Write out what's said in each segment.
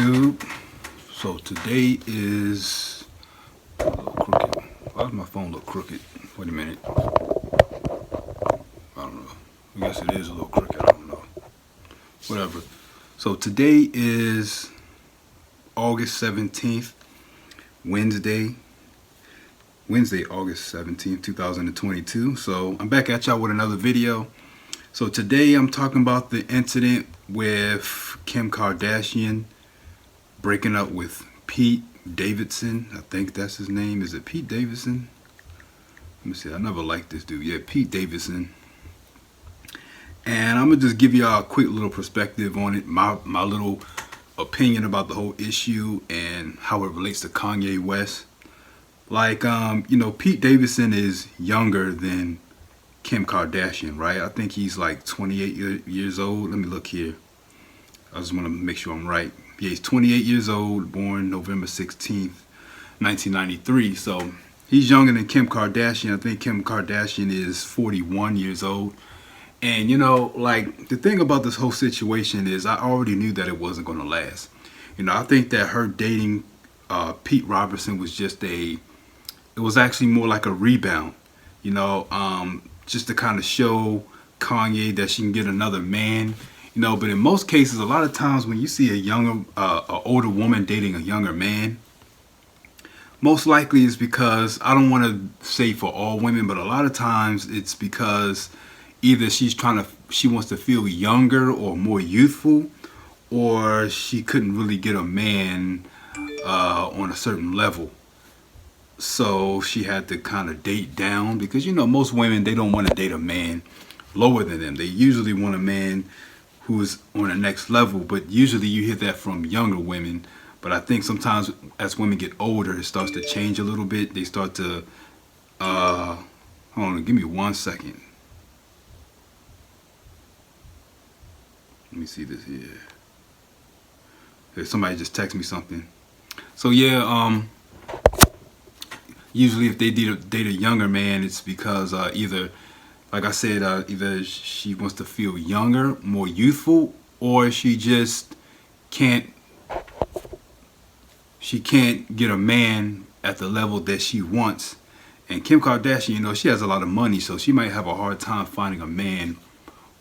YouTube. So today is a little crooked. Why does my phone look crooked? Wait a minute. I don't know. I guess it is a little crooked. I don't know. Whatever. So today is August 17th, Wednesday, August 17th, 2022. So I'm back at y'all with another video. So today I'm talking about the incident with Kim Kardashian breaking up with Pete Davidson. I think that's his name. Is it Pete Davidson? Let me see. I never liked this dude. Yeah, Pete Davidson. And I'm going to just give y'all a quick little perspective on it. My little opinion about the whole issue and how it relates to Kanye West. Like, Pete Davidson is younger than Kim Kardashian, right? I think he's like 28 years old. Let me look here. I just want to make sure I'm right. Yeah, he's 28 years old, born November 16th, 1993. So he's younger than Kim Kardashian. I think Kim Kardashian is 41 years old. And, the thing about this whole situation is I already knew that it wasn't going to last. I think that her dating Pete Robertson was it was actually more like a rebound, just to kind of show Kanye that she can get another man, but in most cases, a lot of times when you see a older woman dating a younger man, most likely it's because, I don't want to say for all women, but a lot of times it's because either she wants to feel younger or more youthful, or she couldn't really get a man on a certain level. So she had to kind of date down because, most women, they don't want to date a man lower than them. They usually want a man who's on the next level, but usually you hear that from younger women. But I think sometimes as women get older, it starts to change a little bit. They start to, hold on, give me 1 second. Let me see this here. Hey, somebody just text me something. So yeah, usually if they date a younger man, it's because either, like I said, either she wants to feel younger, more youthful, or she just can't get a man at the level that she wants. And Kim Kardashian, she has a lot of money, so she might have a hard time finding a man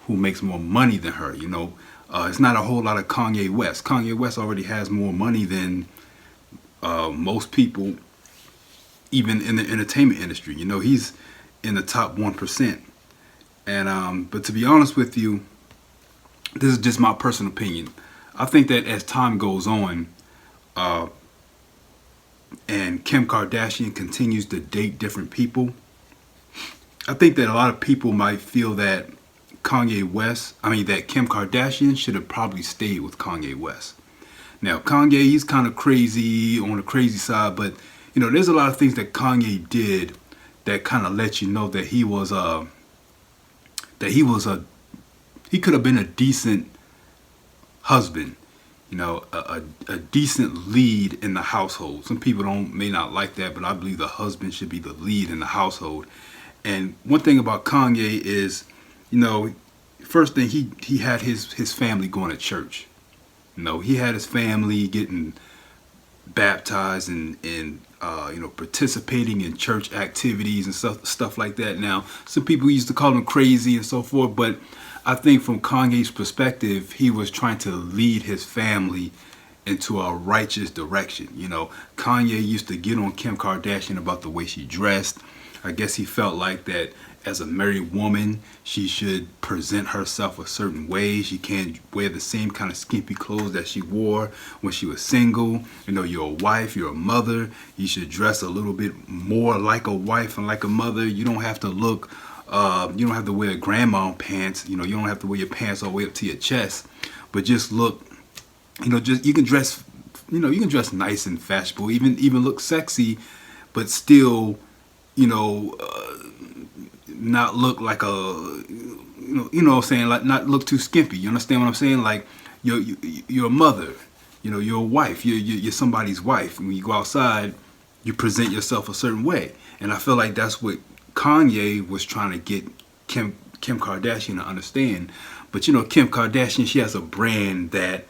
who makes more money than her. It's not a whole lot of Kanye West. Kanye West already has more money than most people, even in the entertainment industry. He's in the top 1%. And but to be honest with you, this is just my personal opinion. I think that as time goes on, and Kim Kardashian continues to date different people, I think that a lot of people might feel that that Kim Kardashian should have probably stayed with Kanye West. Now, Kanye, he's kind of crazy, on the crazy side, but there's a lot of things that Kanye did that kind of let you know that he could have been a decent husband, a decent lead in the household. Some people may not like that, but I believe the husband should be the lead in the household. And one thing about Kanye is, first thing, he had his family going to church. He had his family getting baptized and participating in church activities and stuff like that. Now, some people used to call him crazy and so forth, but I think from Kanye's perspective, he was trying to lead his family into a righteous direction. Kanye used to get on Kim Kardashian about the way she dressed. I guess he felt like that as a married woman, she should present herself a certain way. She can't wear the same kind of skimpy clothes that she wore when she was single. You're a wife, you're a mother. You should dress a little bit more like a wife and like a mother. You don't have to look, you don't have to wear grandma pants. You don't have to wear your pants all the way up to your chest. But just look, you can dress, you can dress nice and fashionable, even look sexy, but still, not look like what I'm saying, like not look too skimpy. You understand what I'm saying? Like you're a mother, you're a wife, you're somebody's wife. When you go outside, you present yourself a certain way. And I feel like that's what Kanye was trying to get Kim Kardashian to understand. But Kim Kardashian, she has a brand that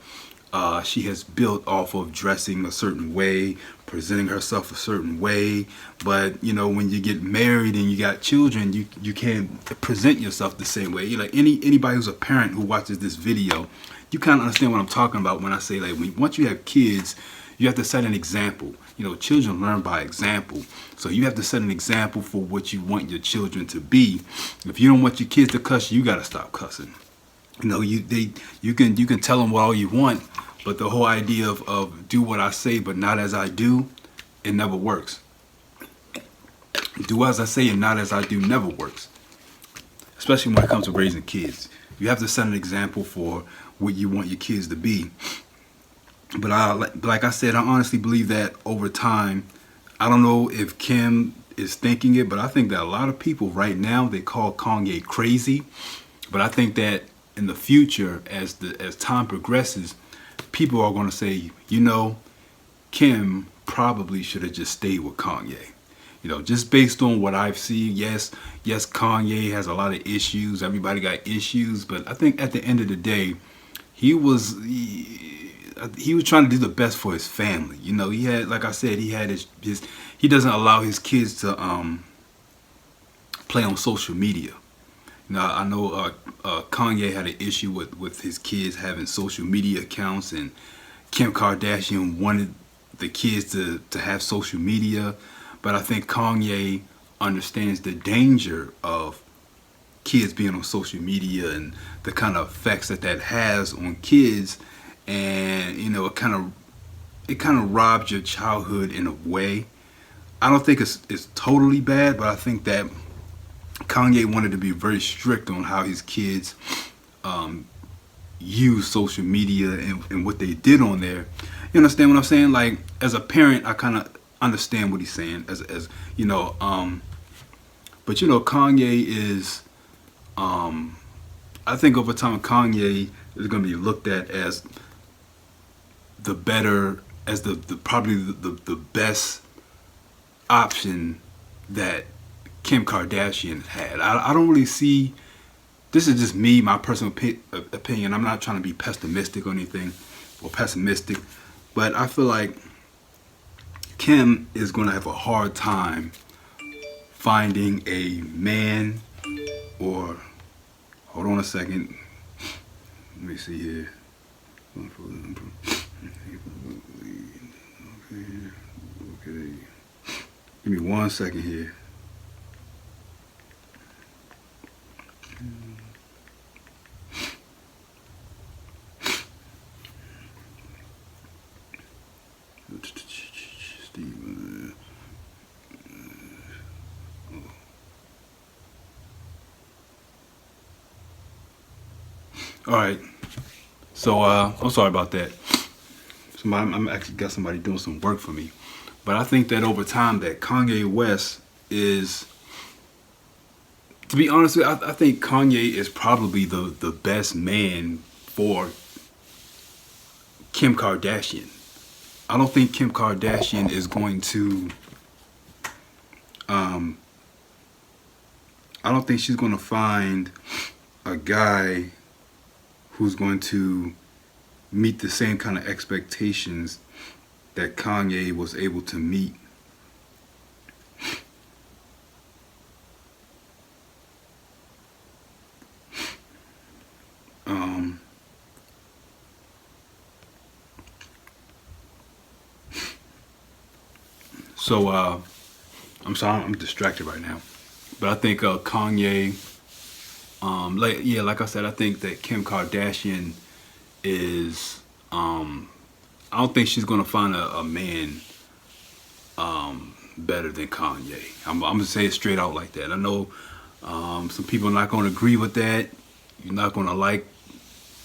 she has built off of dressing a certain way, presenting herself a certain way. But you know, when you get married and you got children, you can't present yourself the same way. Like anybody who's a parent who watches this video, you kind of understand what I'm talking about when I say, like, once you have kids, you have to set an example. You know, children learn by example. So you have to set an example for what you want your children to be. If you don't want your kids to cuss, you got to stop cussing. You know, you can tell them all you want, but the whole idea of do what I say but not as I do, it never works. Do as I say and not as I do never works. Especially when it comes to raising kids. You have to set an example for what you want your kids to be. But like I said, I honestly believe that over time, I don't know if Kim is thinking it, but I think that a lot of people right now, they call Kanye crazy. But I think that in the future, as time progresses, people are going to say, you know, Kim probably should have just stayed with Kanye. You know, just based on what I've seen, yes, Kanye has a lot of issues. Everybody got issues, but I think at the end of the day, he was trying to do the best for his family. You know, he had, like I said, he had his he doesn't allow his kids to play on social media. Now, I know Kanye had an issue with his kids having social media accounts, and Kim Kardashian wanted the kids to have social media. But I think Kanye understands the danger of kids being on social media and the kind of effects that has on kids. And, you know, it kind of robs your childhood in a way. I don't think it's totally bad, but I think that Kanye wanted to be very strict on how his kids use social media and what they did on there. You understand what I'm saying? Like, as a parent, I kind of understand what he's saying. As you know, but you know, Kanye is. I think over time, Kanye is going to be looked at as the better, as the probably the best option that Kim Kardashian had. I don't really see, this is just me, my personal opinion. I'm not trying to be pessimistic or anything, but I feel like Kim is going to have a hard time finding a man, or, hold on a second, let me see here. Okay. Give me 1 second here. All right. So I'm sorry about that. I'm actually got somebody doing some work for me. But I think that over time that Kanye West is, to be honest with you, I think Kanye is probably the best man for Kim Kardashian. I don't think Kim Kardashian is going to, I don't think she's going to find a guy who's going to meet the same kind of expectations that Kanye was able to meet. I'm sorry, I'm distracted right now. But I think Kanye, like I said, I think that Kim Kardashian is, I don't think she's gonna find a man better than Kanye. I'm gonna say it straight out like that. I know some people are not gonna agree with that. You're not gonna like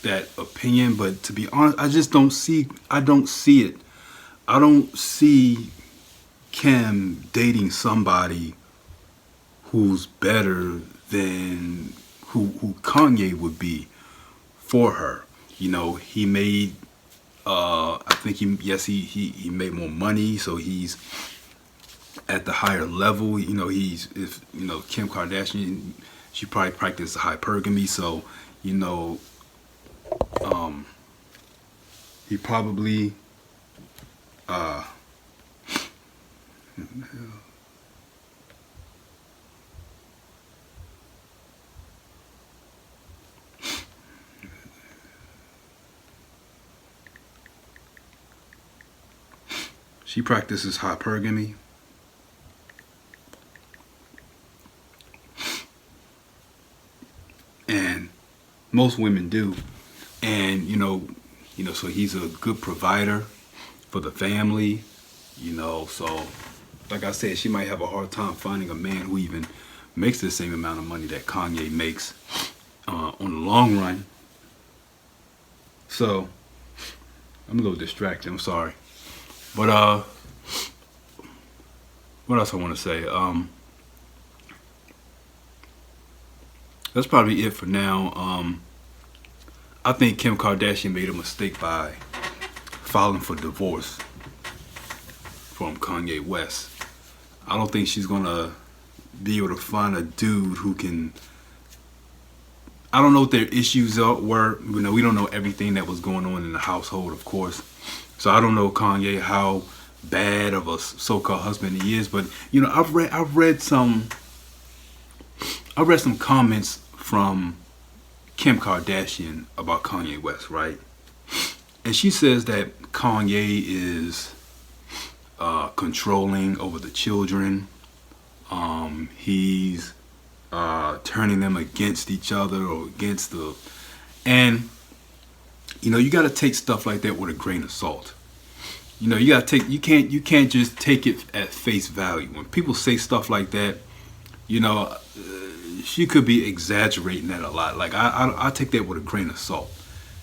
that opinion, but to be honest, I don't see it. I don't see Kim dating somebody who's better than who Kanye would be for her. You know, he made I think he made more money, so he's at the higher level. You know, Kim Kardashian, she probably practiced hypergamy, so you know, he probably she practices hypergamy. And most women do. And so he's a good provider for the family, so like I said, she might have a hard time finding a man who even makes the same amount of money that Kanye makes on the long run. So I'm a little distracted, I'm sorry. But what else I want to say? That's probably it for now. I think Kim Kardashian made a mistake by filing for divorce from Kanye West. I don't think she's gonna be able to find a dude who can. I don't know what their issues were. We don't know everything that was going on in the household, of course. So I don't know Kanye how bad of a so-called husband he is, but I've read some comments from Kim Kardashian about Kanye West, right? And she says that Kanye is controlling over the children. He's turning them against each other or against the, and you got to take stuff like that with a grain of salt. You got to take, you can't just take it at face value. When people say stuff like that, she could be exaggerating that a lot. Like I take that with a grain of salt.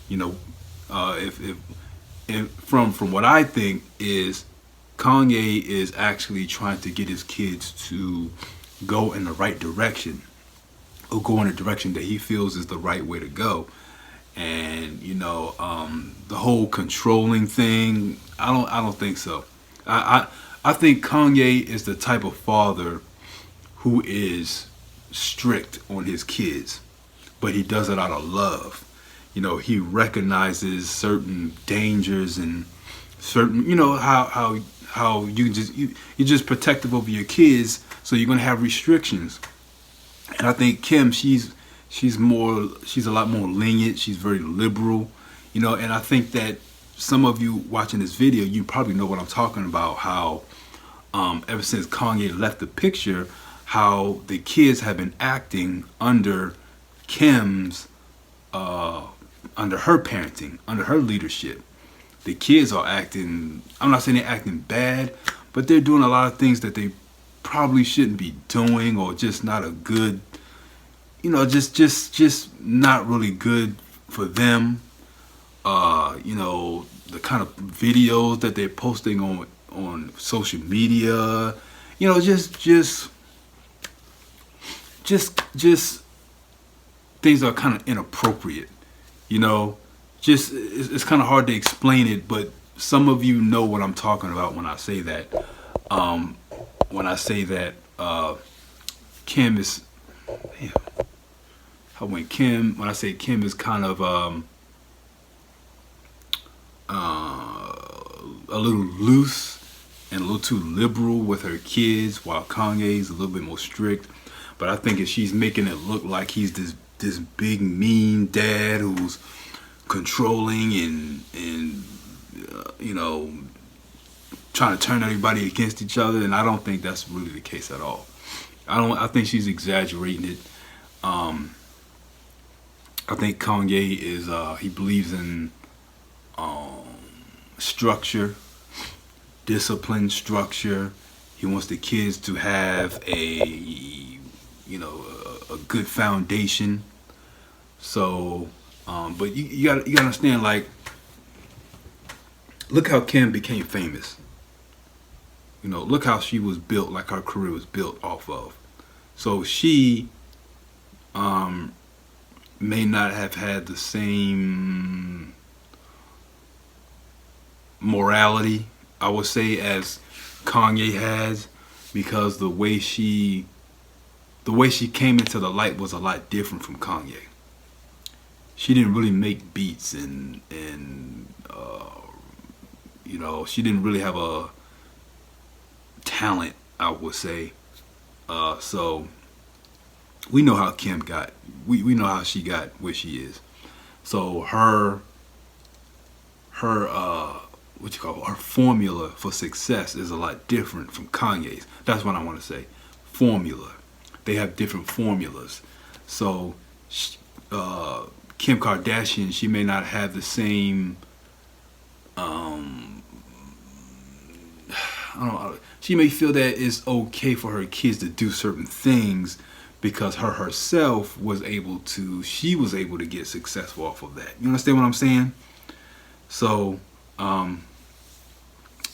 If from what I think is, Kanye is actually trying to get his kids to go in the right direction, or go in a direction that he feels is the right way to go. And the whole controlling thing, I don't think so. I think Kanye is the type of father who is strict on his kids, but he does it out of love. He recognizes certain dangers and certain, how you're just protective over your kids, so you're gonna have restrictions. And I think Kim, she's a lot more lenient. She's very liberal, and I think that some of you watching this video, you probably know what I'm talking about. How ever since Kanye left the picture, how the kids have been acting under Kim's under her parenting, under her leadership. The kids are acting, I'm not saying they're acting bad, but they're doing a lot of things that they probably shouldn't be doing, or just not a good, just not really good for them. The kind of videos that they're posting on social media, just things are kind of inappropriate. It's kind of hard to explain it, but some of you know what I'm talking about when I say that. When I say that Kim is, when I say Kim is kind of a little loose and a little too liberal with her kids, while Kanye's a little bit more strict. But I think if she's making it look like he's this big mean dad who's controlling and trying to turn everybody against each other, and I don't think that's really the case at all. I think she's exaggerating it. I think Kanye is he believes in structure, discipline, structure. He wants the kids to have a good foundation. So but you gotta understand, like, look how Kim became famous. Look how she was built, like her career was built off of. So she may not have had the same morality, I would say, as Kanye has, because the way she came into the light was a lot different from Kanye. she didn't really make beats, and you know, she didn't really have a talent, I would say. So we know how Kim got. We know how she got where she is. So her what you call her formula for success is a lot different from Kanye's. That's what I want to say. Formula. They have different formulas. So Kim Kardashian, she may not have the same. I don't know. She may feel that it's okay for her kids to do certain things because her herself was able to. She was able to get successful off of that. You understand what I'm saying? So,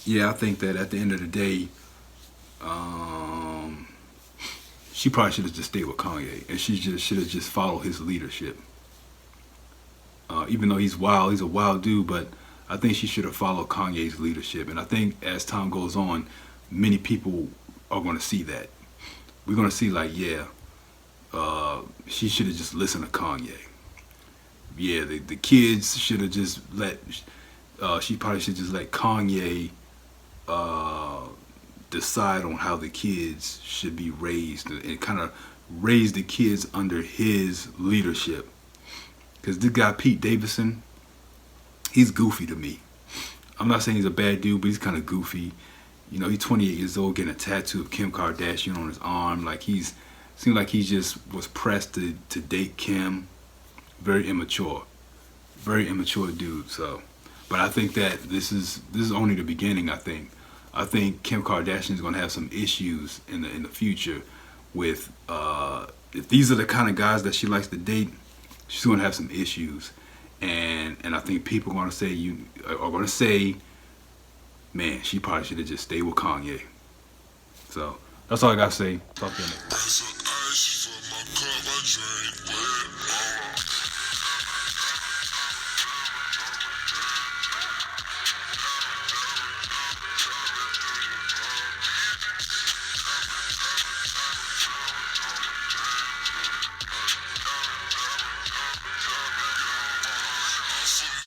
yeah, I think that at the end of the day, she probably should have just stayed with Kanye, and she just should have just followed his leadership. Even though he's wild, he's a wild dude, but I think she should have followed Kanye's leadership. And I think as time goes on, many people are going to see that. We're going to see like, yeah, she should have just listened to Kanye. Yeah, the kids should have just let. She probably should just let Kanye decide on how the kids should be raised, and kind of raise the kids under his leadership. Because this guy Pete Davidson, he's goofy to me. I'm not saying he's a bad dude, but he's kind of goofy. You know, he's 28 years old, getting a tattoo of Kim Kardashian on his arm. Like seemed like he just was pressed to date Kim. Very immature dude. So, but I think that this is only the beginning. I think Kim Kardashian is going to have some issues in the future with if these are the kind of guys that she likes to date. She's going to have some issues, and I think people are going to say, man, she probably should have just stayed with Kanye. So that's all I got to say. Talk to you next.